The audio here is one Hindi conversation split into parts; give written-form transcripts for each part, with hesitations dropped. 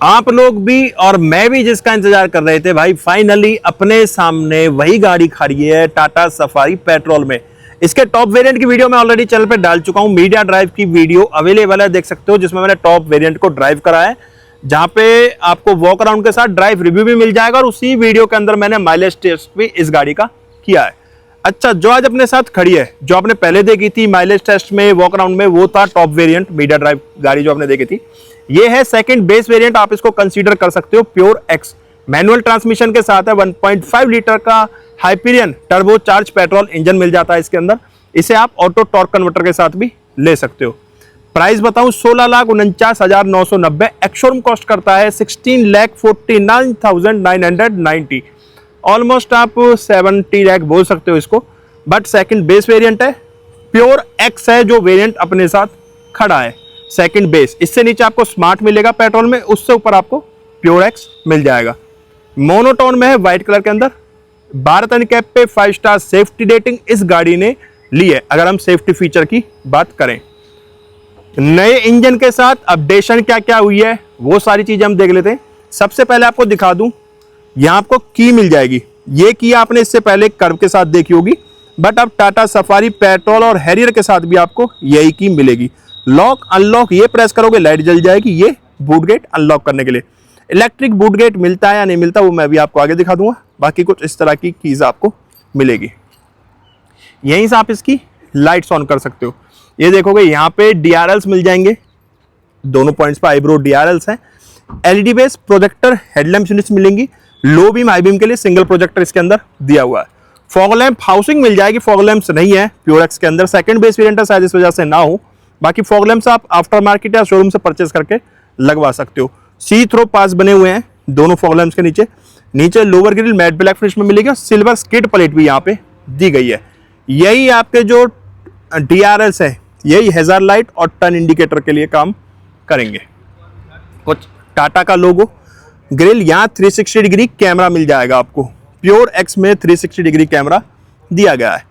आप लोग भी और मैं भी जिसका इंतजार कर रहे थे भाई, फाइनली अपने सामने वही गाड़ी खड़ी है, टाटा सफारी पेट्रोल में। इसके टॉप वेरिएंट की वीडियो मैं ऑलरेडी चैनल पे डाल चुका हूं। मीडिया ड्राइव की वीडियो अवेलेबल है, देख सकते हो, जिसमें मैंने टॉप वेरिएंट को ड्राइव करा है, जहां पे आपको वॉक अराउंड के साथ ड्राइव रिव्यू भी मिल जाएगा और उसी वीडियो के अंदर मैंने माइलेज टेस्ट भी इस गाड़ी का किया है। अच्छा, जो आज अपने साथ खड़ी है, जो आपने पहले देखी थी माइलेज टेस्ट में, वॉक अराउंड में, वो था टॉप वेरिएंट मीडिया ड्राइव गाड़ी जो आपने देखी थी। ये है सेकंड बेस वेरिएंट, आप इसको कंसीडर कर सकते हो। प्योर एक्स मैनुअल ट्रांसमिशन के साथ है। 1.5 लीटर का Hyperion turbo charge petrol engine मिल जाता है इसके अंदर। इसे आप ऑटो टॉर्क कन्वर्टर के साथ भी ले सकते हो। प्राइस बताऊं, 16,49,990। एक्स-शोरूम कॉस्ट करता है 16,49,990। ऑलमोस्ट आप 70 लाख बोल सकते हो इसको, बट सेकंड बेस वेरिएंट है। प्योर एक्स है जो वेरिएंट अपने साथ खड़ा है, सेकंड बेस। इससे नीचे आपको स्मार्ट मिलेगा पेट्रोल में, उससे ऊपर आपको प्योर एक्स मिल जाएगा। मोनोटोन में है, व्हाइट कलर के अंदर। भारत एनकैप पे 5 स्टार सेफ्टी रेटिंग इस गाड़ी ने ली है। अगर हम सेफ्टी फीचर की बात करें, नए इंजन के साथ अपडेशन क्या क्या हुई है वो सारी चीजें हम देख लेते हैं। सबसे पहले आपको दिखा दूं, यहां आपको की मिल जाएगी। ये की आपने इससे पहले कर्व के साथ देखी होगी, बट अब टाटा सफारी पेट्रोल और हैरियर के साथ भी आपको यही की मिलेगी। लॉक अनलॉक ये प्रेस करोगे लाइट जल जाएगी, ये बूट गेट अनलॉक करने के लिए। इलेक्ट्रिक बूट गेट मिलता है या नहीं मिलता वो मैं भी आपको आगे दिखा दूंगा। बाकी कुछ इस तरह की कीज आपको मिलेगी। यहीं से आप इसकी लाइट्स ऑन कर सकते हो। ये देखोगे यहाँ पे डीआरएल्स मिल जाएंगे, दोनों पॉइंट्स पर आईब्रो डीआरएल्स हैं। LED base projector headlamp units मिलेंगी। लो बीम हाई बीम के लिए सिंगल प्रोजेक्टर इसके अंदर दिया हुआ है। फॉग लैंप हाउसिंग मिल जाएगी, फॉग लैंप्स नहीं है प्योर एक्स के अंदर। सेकंड बेस वेरिएंट है, शायद इस वजह से ना हो। बाकी फॉग लैंप्स आप आफ्टर मार्केट या शोरूम से परचेस करके लगवा सकते हो। सी थ्रो पास बने हुए हैं दोनों फॉग लैंप्स के नीचे। नीचे lower grill matte black finish में मिलेगी और सिल्वर स्किड प्लेट भी यहाँ पे दी गई है। यही आपके जो डीआरएल्स है, यही हैजार्ड लाइट और टर्न इंडिकेटर के लिए काम करेंगे। कुछ टाटा का लोगो, ग्रिल, यहाँ 360 डिग्री कैमरा मिल जाएगा आपको। प्योर एक्स में 360 डिग्री कैमरा दिया गया है।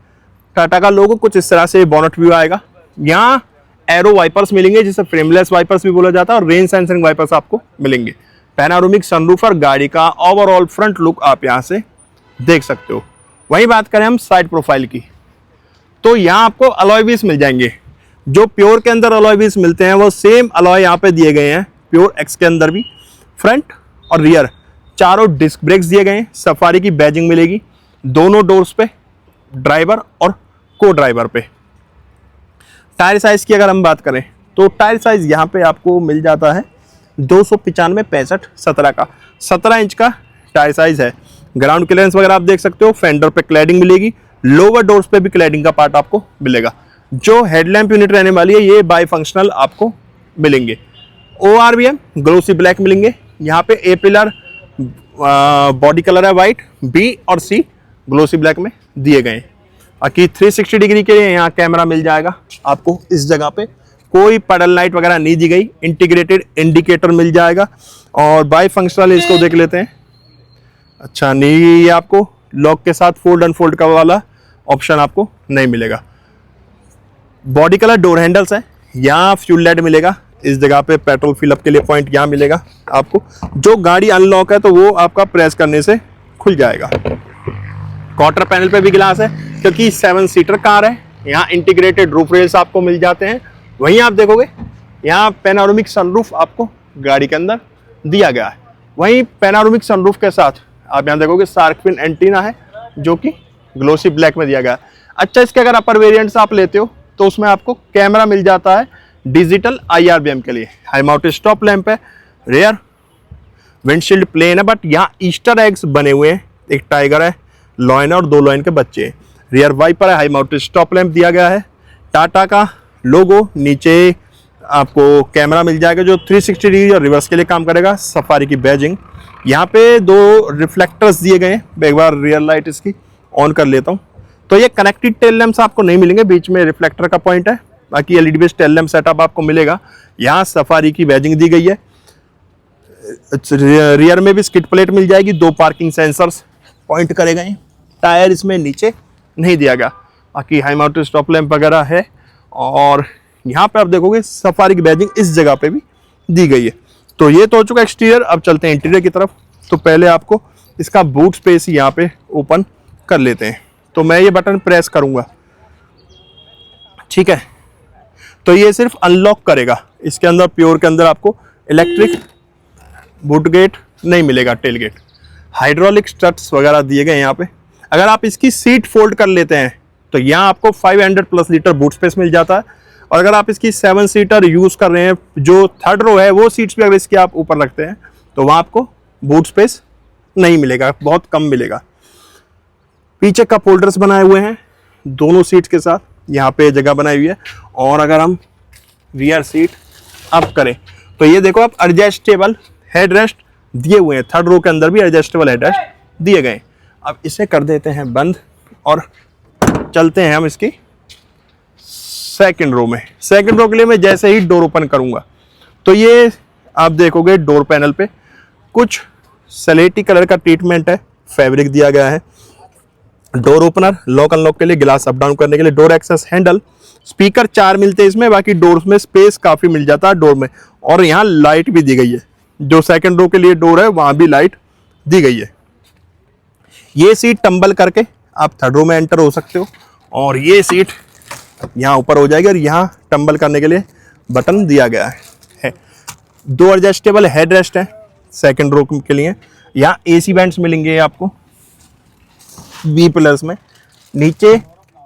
टाटा का लोगो कुछ इस तरह से बोनट व्यू आएगा। यहाँ एरो वाइपर्स मिलेंगे, जिसे फ्रेमलेस वाइपर्स भी बोला जाता है, और रेन सेंसिंग वाइपर्स आपको मिलेंगे। पैनारोमिक सनरूफर, गाड़ी का ओवरऑल फ्रंट लुक आप यहाँ से देख सकते हो। वही बात करें हम साइड प्रोफाइल की, तो यहाँ आपको अलॉय व्हील्स मिल जाएंगे। जो प्योर के अंदर अलॉय व्हील्स मिलते हैं वो सेम अलॉय यहाँ पे दिए गए हैं प्योर एक्स के अंदर भी। फ्रंट और रियर चारों डिस्क ब्रेक्स दिए गए हैं। सफारी की बैजिंग मिलेगी दोनों डोर्स पे, ड्राइवर और को ड्राइवर पे। टायर साइज की अगर हम बात करें तो टायर साइज यहाँ पे आपको मिल जाता है 295/65/17 का, 17 इंच का टायर साइज है। ग्राउंड क्लियरेंस वगैरह आप देख सकते हो। फेंडर पे क्लैडिंग मिलेगी, लोअर डोर्स पे भी क्लैडिंग का पार्ट आपको मिलेगा। जो हेडलैम्प यूनिट रहने वाली है ये बाई फंक्शनल आपको मिलेंगे। ORVM ग्लोसी ब्लैक मिलेंगे। यहाँ पे ए पिलर बॉडी कलर है वाइट, बी और सी ग्लोसी ब्लैक में दिए गए। बाकी 360 डिग्री के लिए यहाँ कैमरा मिल जाएगा आपको। इस जगह पे कोई पैडल लाइट वगैरह नहीं दी गई। इंटीग्रेटेड इंडिकेटर मिल जाएगा और बाई फंक्शनल इसको देख लेते हैं। अच्छा नहीं, ये आपको लॉक के साथ फोल्ड अनफोल्ड का वाला ऑप्शन आपको नहीं मिलेगा। बॉडी कलर डोर हैंडल्स है। यहाँ फ्यूल लाइट मिलेगा। इस जगह पे पेट्रोल फिलअप के लिए पॉइंट यहाँ मिलेगा आपको। जो गाड़ी अनलॉक है तो वो आपका प्रेस करने से खुल जाएगा। क्वार्टर पैनल पे भी गिलास है क्योंकि 7 सीटर कार है। यहाँ इंटीग्रेटेड रूफ रेल्स आपको मिल जाते हैं। वहीं आप देखोगे यहाँ पैनोरामिक सनरूफ आपको गाड़ी के अंदर दिया गया है। वहीं पैनोरामिक सनरूफ के साथ आप यहाँ देखोगे शार्क फिन एंटीना है जो कि ग्लोसी ब्लैक में दिया गया है। अच्छा, इसके अगर अपर वेरिएंट्स आप लेते हो तो उसमें आपको कैमरा मिल जाता है डिजिटल IRBM के लिए। हाई माउंटेड स्टॉप लैंप है। रेयर विंडशील्ड प्लेन है, बट यहाँ ईस्टर एग्स बने हुए हैं। एक टाइगर है, लॉयन और 2 लॉयन के बच्चे हैं। रियर वाइपर है, हाई माउंटेड स्टॉप लैंप दिया गया है। टाटा का लोगो, नीचे आपको कैमरा मिल जाएगा जो 360 डिग्री और रिवर्स के लिए काम करेगा। सफारी की बैजिंग, यहाँ पे 2 रिफ्लेक्टर्स दिए गए हैं। एक बार रियर लाइट इसकी ऑन कर लेता हूँ तो ये कनेक्टेड टेल लैंप्स आपको नहीं मिलेंगे, बीच में रिफ्लेक्टर का पॉइंट है। बाकी LED based tail lamp setup आपको मिलेगा। यहाँ सफारी की बैजिंग दी गई है। रियर में भी स्किड प्लेट मिल जाएगी। 2 पार्किंग सेंसर्स पॉइंट करे गए। टायर इसमें नीचे नहीं दिया गया। बाकी हाई माउंटेड स्टॉप लैंप वगैरह है। और यहाँ पे आप देखोगे सफारी की बैजिंग इस जगह पे भी दी गई है। तो ये तो हो चुका एक्सटीरियर, अब चलते हैं इंटीरियर की तरफ। तो पहले आपको इसका बूट स्पेस ही यहाँ पे ओपन कर लेते हैं। तो मैं ये बटन प्रेस करूंगा, ठीक है, तो ये सिर्फ अनलॉक करेगा। इसके अंदर प्योर के अंदर आपको इलेक्ट्रिक बूट गेट नहीं मिलेगा, टेल गेट, हाइड्रोलिक स्ट्रट्स वगैरह दिए गए यहाँ पे। अगर आप इसकी सीट फोल्ड कर लेते हैं तो यहाँ आपको 500 प्लस लीटर बूट स्पेस मिल जाता है। और अगर आप इसकी 7 सीटर यूज कर रहे हैं, जो थर्ड रो है वो सीट्स भी अगर इसकी आप ऊपर रखते हैं तो वहाँ आपको बूट स्पेस नहीं मिलेगा, बहुत कम मिलेगा। पीछे कप होल्डर्स बनाए हुए हैं दोनों सीट के साथ, यहाँ पे जगह बनाई हुई है। और अगर हम रियर सीट अप करें तो ये देखो आप एडजस्टेबल हेड रेस्ट दिए हुए हैं, थर्ड रो के अंदर भी एडजस्टेबल हेड रेस्ट दिए गए। अब इसे कर देते हैं बंद और चलते हैं हम इसकी सेकंड रो में। सेकंड रो के लिए मैं जैसे ही डोर ओपन करूंगा तो ये आप देखोगे डोर पैनल पे कुछ सलेटी कलर का ट्रीटमेंट है, फैब्रिक दिया गया है। डोर ओपनर, लॉक अनलॉक के लिए, गिलास अप डाउन करने के लिए, डोर एक्सेस हैंडल, स्पीकर 4 मिलते हैं इसमें, बाकी डोर्स में स्पेस काफी मिल जाता है डोर में। और यहाँ लाइट भी दी गई है, जो सेकंड रो के लिए डोर है वहां भी लाइट दी गई है। ये सीट टंबल करके आप थर्ड रो में एंटर हो सकते हो और ये सीट यहाँ ऊपर हो जाएगी और यहाँ टंबल करने के लिए बटन दिया गया है। 2 एडजस्टेबल हेड रेस्ट है सेकंड रो के लिए। यहाँ एसी वेंट्स मिलेंगे आपको बी प्लस में, नीचे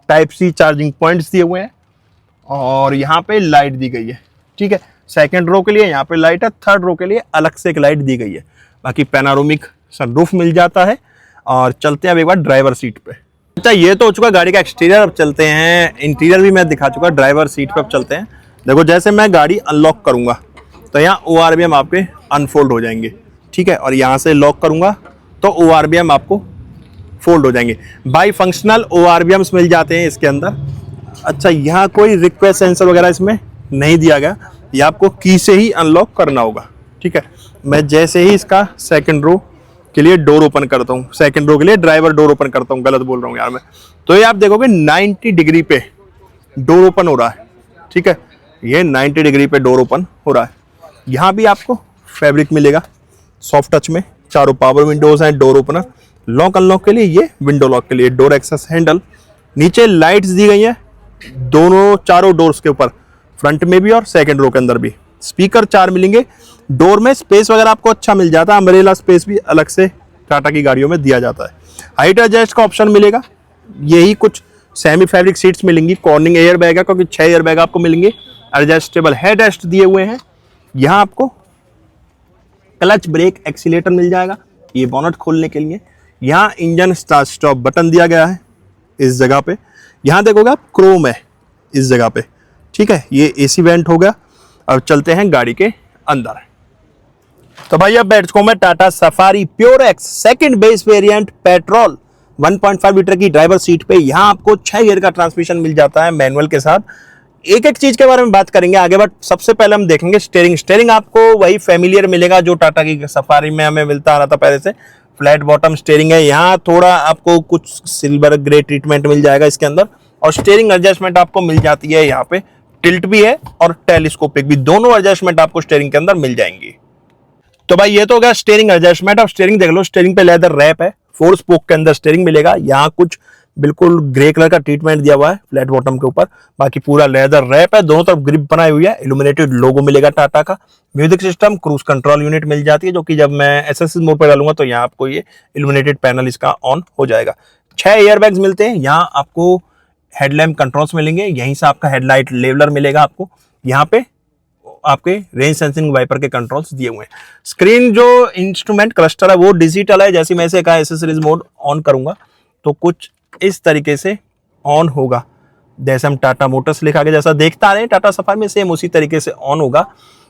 टाइप सी चार्जिंग पॉइंट्स दिए हुए हैं और यहाँ पे लाइट दी गई है, ठीक है। सेकंड रो के लिए यहाँ पे लाइट है, थर्ड रो के लिए अलग से एक लाइट दी गई है। बाकी पैनारोमिक सनरूफ मिल जाता है। और चलते हैं अब एक बार ड्राइवर सीट पे। अच्छा, ये तो हो चुका गाड़ी का एक्सटीरियर, अब चलते हैं इंटीरियर भी मैं दिखा चुका, ड्राइवर सीट पे अब चलते हैं। देखो जैसे मैं गाड़ी अनलॉक करूंगा तो यहाँ ORVM आपके अनफोल्ड हो जाएंगे, ठीक है, और यहाँ से लॉक करूंगा तो ORVM आपको फोल्ड हो जाएंगे। बाई फंक्शनल ORVMs मिल जाते हैं इसके अंदर। अच्छा, यहाँ कोई रिक्वेस्ट सेंसर वगैरह इसमें नहीं दिया गया, ये आपको की से ही अनलॉक करना होगा, ठीक है। मैं जैसे ही इसका सेकंड रो के लिए डोर ओपन करता हूँ, सेकंड रो के लिए ड्राइवर डोर ओपन करता हूँ, गलत बोल रहा हूँ यार मैं, तो ये आप देखोगे 90 डिग्री पे डोर ओपन हो रहा है, ठीक है। ये 90 डिग्री पे डोर ओपन हो रहा है। यहाँ भी आपको फैब्रिक मिलेगा सॉफ्ट टच में, चारों पावर विंडोज हैं, डोर ओपनर, लॉक अनलॉक के लिए, ये विंडो लॉक के लिए, डोर एक्सेस हैंडल, नीचे लाइट्स दी गई हैं दोनों चारों डोर्स के ऊपर, फ्रंट में भी और सेकंड रो के अंदर भी। स्पीकर 4 मिलेंगे। डोर में स्पेस वगैरह आपको अच्छा मिल जाता है, अम्ब्रेला स्पेस भी अलग से टाटा की गाड़ियों में दिया जाता है। हाइट एडजस्ट का ऑप्शन मिलेगा। यही कुछ सेमी फैब्रिक सीट्स मिलेंगी, कॉर्निंग एयर बैग है क्योंकि 6 एयर बैग आपको मिलेंगे। एडजस्टेबल हेड रेस्ट दिए हुए हैं। यहाँ आपको क्लच ब्रेक एक्सीलेटर मिल जाएगा, ये बोनट खोलने के लिए। यहाँ इंजन स्टार्ट स्टॉप बटन दिया गया है इस जगह पे। यहाँ देखोगे आप क्रोम है इस जगह पे, ठीक है। ये एसी वेंट हो गया। अब चलते हैं गाड़ी के अंदर। तो भाई अब बैठ चुका हूं मैं Tata safari pure x second base variant petrol 1.5 litre की ड्राइवर सीट पे। यहाँ आपको 6 गियर का ट्रांसमिशन मिल जाता है मैनुअल के साथ। एक एक चीज के बारे में बात करेंगे आगे, बट सबसे पहले हम देखेंगे स्टीयरिंग। स्टीयरिंग आपको वही फेमिलियर मिलेगा जो टाटा की सफारी में हमें मिलता आ रहा था पहले से। फ्लैट बॉटम स्टीयरिंग है। यहाँ थोड़ा आपको कुछ सिल्वर ग्रे ट्रीटमेंट मिल जाएगा इसके अंदर, और स्टीयरिंग एडजस्टमेंट आपको मिल जाती है। यहाँ पे टिल्ट भी है और टेलीस्कोपिक भी, दोनों एडजस्टमेंट आपको स्टीयरिंग के अंदर मिल जाएंगी। तो भाई ये तो हो गया स्टीयरिंग एडजस्टमेंट। अब स्टीयरिंग देख लो, स्टीयरिंग पे लेदर रैप है, 4 स्पोक के अंदर स्टीयरिंग मिलेगा। यहाँ कुछ बिल्कुल ग्रे कलर का ट्रीटमेंट दिया हुआ है फ्लैट बॉटम के ऊपर, बाकी पूरा लेदर रैप है। दोनों तरफ ग्रिप बनाई हुई है, इल्यूमिनेटेड लोगो मिलेगा टाटा का। Music system, cruise control unit मिल जाती है, जो कि जब मैं एसएस मोड पर डालूंगा तो यहाँ आपको ये इल्यूमिनेटेड पैनल इसका ऑन हो जाएगा। 6 एयरबैग्स मिलते हैं। यहाँ आपको हेडलैम्प कंट्रोल्स मिलेंगे, यहीं से आपका हेडलाइट लेवलर मिलेगा आपको। यहाँ पे आपके रेंज सेंसिंग वाइपर के कंट्रोल्स दिए हुए हैं। स्क्रीन जो इंस्ट्रूमेंट क्लस्टर है वो डिजिटल है। जैसे मैं इसे कहा एसेसरीज मोड ऑन करूंगा तो कुछ इस तरीके से ऑन होगा, जैसे हम टाटा मोटर्स लिखा के जैसा देखता रहे टाटा सफारी में, सेम उसी तरीके से ऑन होगा।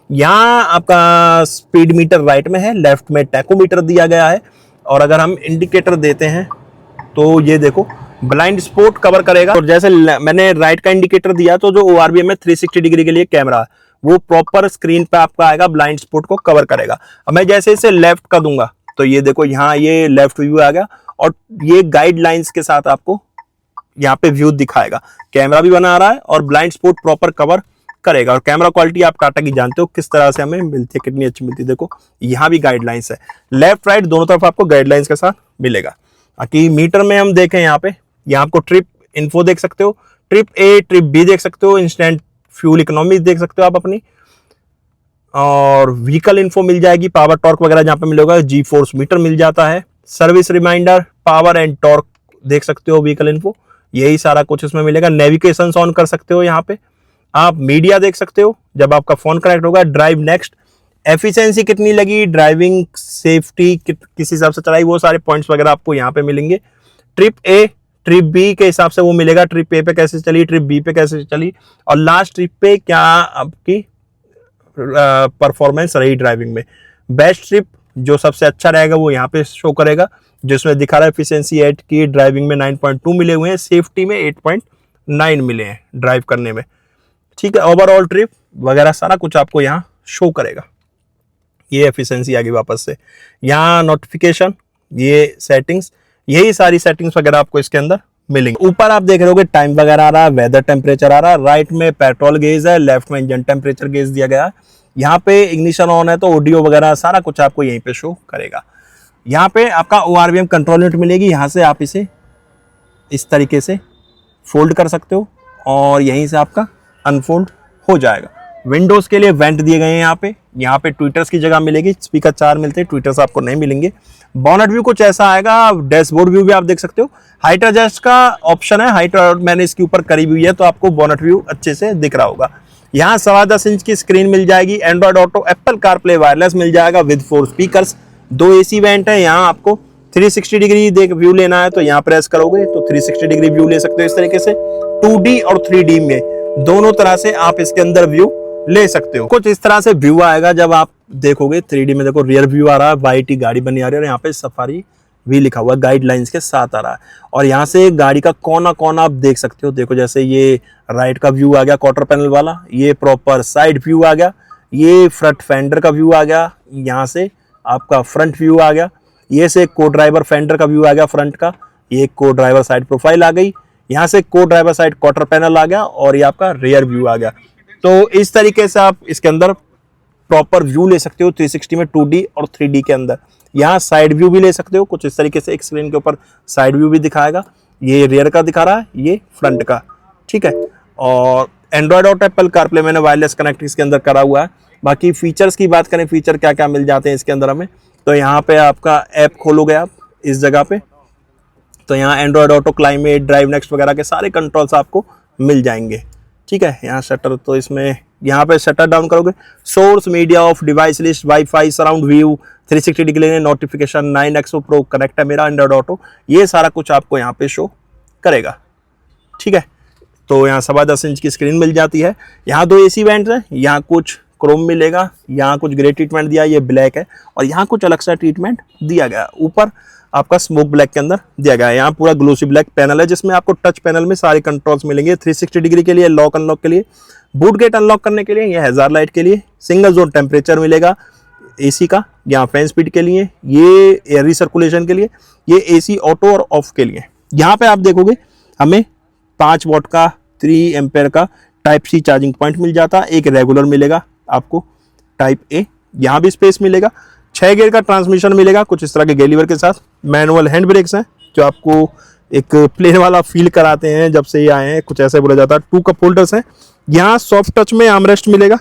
यहाँ आपका स्पीड मीटर राइट में है, लेफ्ट में टैकोमीटर दिया गया है। और अगर हम इंडिकेटर देते हैं तो ये देखो ब्लाइंड स्पॉट कवर करेगा। और जैसे मैंने राइट का इंडिकेटर दिया तो जो ORVM में 360 डिग्री के लिए कैमरा है वो प्रॉपर स्क्रीन पे आपका आएगा, ब्लाइंड स्पॉट को कवर करेगा। अब मैं जैसे इसे लेफ्ट कर दूंगा तो ये देखो यहाँ ये लेफ्ट व्यू आ गया, और ये गाइडलाइंस के साथ आपको यहाँ पे व्यू दिखाएगा। कैमरा भी बना रहा है और ब्लाइंड स्पॉट प्रॉपर कवर करेगा। और कैमरा क्वालिटी आप टाटा की जानते हो किस तरह से हमें मिलती है, कितनी अच्छी मिलती है। देखो यहाँ भी गाइडलाइंस है, लेफ्ट राइट दोनों तरफ आपको गाइडलाइंस के साथ मिलेगा। बाकी मीटर में हम देखें यहाँ पे, यहाँ आपको ट्रिप इन्फो देख सकते हो, ट्रिप ए ट्रिप बी देख सकते हो, इंस्टेंट फ्यूल इकोनॉमी देख सकते हो आप अपनी, और व्हीकल इन्फो मिल जाएगी, पावर टॉर्क वगैरह जहाँ पे मिलेगा, जी फोर्स मीटर मिल जाता है, service reminder, power and torque देख सकते हो, व्हीकल इन्फो, यही सारा कुछ इसमें मिलेगा। नेविगेशन ऑन कर सकते हो, यहाँ पे आप मीडिया देख सकते हो जब आपका फोन कनेक्ट होगा, ड्राइव नेक्स्ट, एफिशिएंसी कितनी लगी, ड्राइविंग सेफ्टी किस हिसाब से चलाई, वो सारे पॉइंट्स वगैरह आपको यहाँ पे मिलेंगे। ट्रिप ए ट्रिप बी के हिसाब से वो मिलेगा, ट्रिप ए पे कैसे चली, ट्रिप बी पे कैसे चली, और लास्ट ट्रिप पे क्या आपकी परफॉर्मेंस रही ड्राइविंग में। बेस्ट ट्रिप जो सबसे अच्छा रहेगा वो यहाँ पे शो करेगा, जिसमें दिखा रहा है एफिशिएंसी 8 की, ड्राइविंग में 9.2 मिले हुए हैं, सेफ्टी में 8.9 मिले हैं ड्राइव करने में। ठीक है, ओवरऑल ट्रिप वगैरह सारा कुछ आपको यहाँ शो करेगा। ये एफिशिएंसी आ गई वापस से, यहाँ नोटिफिकेशन, ये सेटिंग्स, यही सारी सेटिंग्स वगैरह आपको इसके अंदर मिलेंगे। ऊपर आप देख रहे होगे टाइम वगैरह आ रहा है, वेदर टेम्परेचर आ रहा है, राइट में पेट्रोल गेज है, लेफ्ट में इंजन टेम्परेचर गेज दिया गया है। यहाँ पे इग्निशन ऑन है तो ऑडियो वगैरह सारा कुछ आपको यहीं पे शो करेगा। यहाँ पे आपका ORVM कंट्रोल यूनिट मिलेगी, यहाँ से आप इसे इस तरीके से फोल्ड कर सकते हो और यहीं से आपका अनफोल्ड हो जाएगा। विंडोज के लिए वेंट दिए गए हैं यहाँ पे ट्विटर्स की जगह मिलेगी, स्पीकर 4 मिलते हैं, ट्विटर्स आपको नहीं मिलेंगे। बॉनेट व्यू कुछ ऐसा आएगा, डैशबोर्ड व्यू भी आप देख सकते हो, हाइट एडजस्ट का ऑप्शन है, हाइट मैंने इसके ऊपर करी हुई है तो आपको बॉनेट व्यू अच्छे से दिख रहा होगा। यहाँ 10.25 इंच की स्क्रीन मिल जाएगी, Android Auto, Apple CarPlay wireless मिल जाएगा विद 4 स्पीकर्स, 2 AC वेंट है। यहाँ आपको 360 डिग्री देख व्यू लेना है तो यहाँ प्रेस करोगे तो 360 डिग्री व्यू ले सकते हो इस तरीके से, 2D और 3D में दोनों तरह से आप इसके अंदर व्यू ले सकते हो। कुछ इस तरह से व्यू आएगा जब आप देखोगे 3D में। देखो रियर व्यू आ रहा है, वाइट ही गाड़ी बनी आ रही है और यहाँ पे सफारी भी लिखा हुआ है, गाइडलाइंस के साथ आ रहा है। और यहाँ से गाड़ी का कोना कोना आप देख सकते हो। देखो जैसे ये राइट का व्यू आ गया क्वार्टर पैनल वाला, ये प्रॉपर साइड व्यू आ गया, ये फ्रंट फेंडर का व्यू आ गया, यहाँ से आपका फ्रंट व्यू आ गया, ये से को ड्राइवर फेंडर का व्यू आ गया फ्रंट का, ये को ड्राइवर साइड प्रोफाइल आ गई, यहाँ से को ड्राइवर साइड क्वार्टर पैनल आ गया और ये आपका रियर व्यू आ गया। तो इस तरीके से आप इसके अंदर प्रॉपर व्यू ले सकते हो 360 में, 2D और 3D के अंदर। यहाँ साइड व्यू भी ले सकते हो कुछ इस तरीके से, एक स्क्रीन के ऊपर साइड व्यू भी दिखाएगा, ये रियर का दिखा रहा है, ये फ्रंट का। ठीक है, और एंड्रॉइड और एप्पल कारप्ले मैंने वायरलेस कनेक्ट इसके अंदर करा हुआ है। बाकी फीचर्स की बात करें, फीचर क्या क्या मिल जाते हैं इसके अंदर हमें, तो यहाँ पे आपका ऐप खोलोगे आप इस जगह पे, तो यहाँ Android auto, climate, drive next वगैरह के सारे कंट्रोल्स आपको मिल जाएंगे। ठीक है, यहाँ शटर, तो इसमें यहाँ पे शटर डाउन करोगे, source, media of, device list, wifi, surround view, 360 degree notification, 9XO pro connect है मेरा एंड्रॉइड ऑटो, ये सारा कुछ आपको यहाँ पे शो करेगा। ठीक है, तो यहाँ 10.25 इंच की स्क्रीन मिल जाती है। यहाँ 2 AC वेंट्स हैं, यहाँ कुछ क्रोम मिलेगा, यहाँ कुछ ग्रे ट्रीटमेंट दिया, ये ब्लैक है, और यहाँ कुछ अलग सा ट्रीटमेंट दिया गया। ऊपर आपका स्मोक ब्लैक के अंदर दिया गया है। यहाँ पूरा ग्लोसी ब्लैक पैनल है जिसमें आपको टच पैनल में सारे कंट्रोल्स मिलेंगे, 360 डिग्री के लिए, लॉक अनलॉक के लिए, बूट गेट अनलॉक करने के लिए, ये हैजार्ड लाइट के लिए, सिंगल जोन टेम्परेचर मिलेगा AC का, यहाँ फैन स्पीड के लिए, ये एयर रिसर्कुलेशन के लिए, ये AC ऑटो और ऑफ के लिए। यहाँ पे आप देखोगे हमें 5 वॉट का 3 एम्पेयर का टाइप C चार्जिंग पॉइंट मिल जाता है, एक रेगुलर मिलेगा आपको टाइप A, यहाँ भी स्पेस मिलेगा, 6 गियर का ट्रांसमिशन मिलेगा कुछ इस तरह के गेलीवर के साथ, मैनुअल हैंड ब्रेक्स हैं जो आपको एक प्लेन वाला फील कराते हैं जब से ये आए हैं, कुछ ऐसे बोला जाता है। 2 कप होल्डर्स हैं, यहाँ सॉफ्ट टच में आर्मरेस्ट मिलेगा,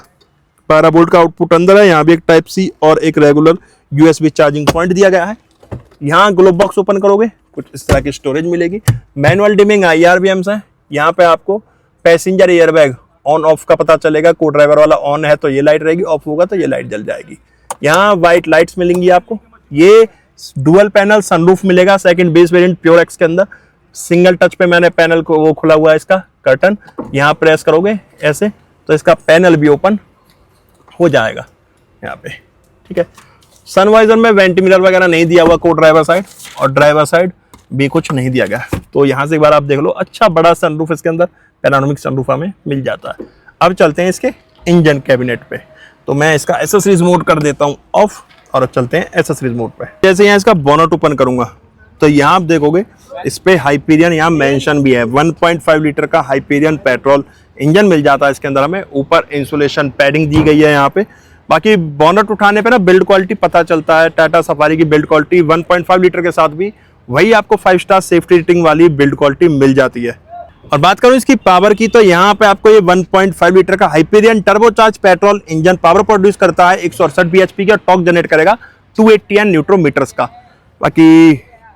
12 वोल्ट का आउटपुट अंदर है, यहाँ भी एक टाइप C और एक रेगुलर USB चार्जिंग पॉइंट दिया गया है। यहाँ ग्लोब बॉक्स ओपन करोगे कुछ इस तरह की स्टोरेज मिलेगी, मैनुअल डिमिंग IRVMs है, यहाँ पे आपको पैसेंजर एयरबैग ऑन ऑफ का पता चलेगा, को ड्राइवर वाला ऑन है तो ये लाइट रहेगी, ऑफ होगा तो ये लाइट जल जाएगी। यहाँ वाइट लाइट्स मिलेंगी आपको, ये डुअल पैनल सनरूफ मिलेगा second base variant pure x के अंदर, सिंगल टच पे मैंने पैनल को वो खुला हुआ है इसका कर्टन, यहाँ प्रेस करोगे ऐसे तो इसका पैनल भी ओपन हो जाएगा यहाँ पे। ठीक है, सनवाइजर में वेंट मिरर वगैरह नहीं दिया हुआ को ड्राइवर साइड, और ड्राइवर साइड भी कुछ नहीं दिया गया, तो यहाँ से एक बार आप देख लो, अच्छा बड़ा सनरूफ इसके अंदर, पैनोरामिक सनरूफ हमें मिल जाता है। अब चलते हैं इसके इंजन कैबिनेट पे, तो मैं इसका एसेसरीज मोड कर देता हूँ ऑफ और चलते हैं एसेसरीज मोड पे। जैसे यहाँ इसका बोनट ओपन करूंगा तो यहाँ आप देखोगे इस पे हाइपेरियन यहाँ मेंशन भी है, 1.5 लीटर का हाइपेरियन पेट्रोल इंजन मिल जाता है इसके अंदर हमें। ऊपर इंसुलेशन पैडिंग दी गई है यहाँ पे। बाकी बोनट उठाने पे ना बिल्ड क्वालिटी पता चलता है। टाटा सफारी की बिल्ड क्वालिटी 1.5 लीटर के साथ भी वही आपको 5 स्टार सेफ्टी रेटिंग वाली बिल्ड क्वालिटी मिल जाती है। और बात करूं इसकी पावर की, तो यहाँ पे आपको ये 1.5 लीटर का Hyperion turbocharge petrol engine power produce करता है। 168 bhp का टॉर्क जनरेट करेगा 280 न्यूट्रन मीटर्स का। बाकी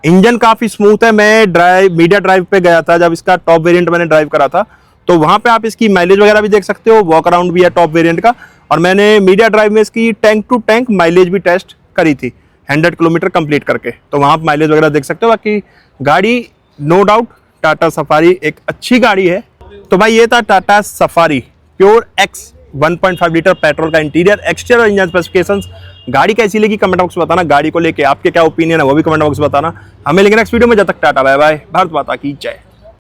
इंजन काफी स्मूथ है। मैं मीडिया ड्राइव पे गया था जब इसका टॉप वेरिएंट मैंने ड्राइव करा था, तो वहां पे आप इसकी माइलेज वगैरह भी देख सकते हो। वॉक अराउंड भी है टॉप वेरिएंट का। और मैंने मीडिया ड्राइव में इसकी टैंक टू टैंक माइलेज भी टेस्ट करी थी 100 किलोमीटर कंप्लीट करके, तो वहां आप माइलेज वगैरह देख सकते हो। बाकी गाड़ी नो डाउट टाटा सफारी एक अच्छी गाड़ी है। तो भाई ये था Tata safari pure x 1.5 litre petrol का इंटीरियर, एक्सटीरियर और इंजन स्पेसिफिकेशंस। गाड़ी कैसी लगी कमेंट बॉक्स में बताना। गाड़ी को लेके आपके क्या ओपिनियन है वो भी कमेंट बॉक्स में बताना। हमें लेकिन नेक्स्ट वीडियो में, जब तक टाटा बाय बाय, भारत माता की जय।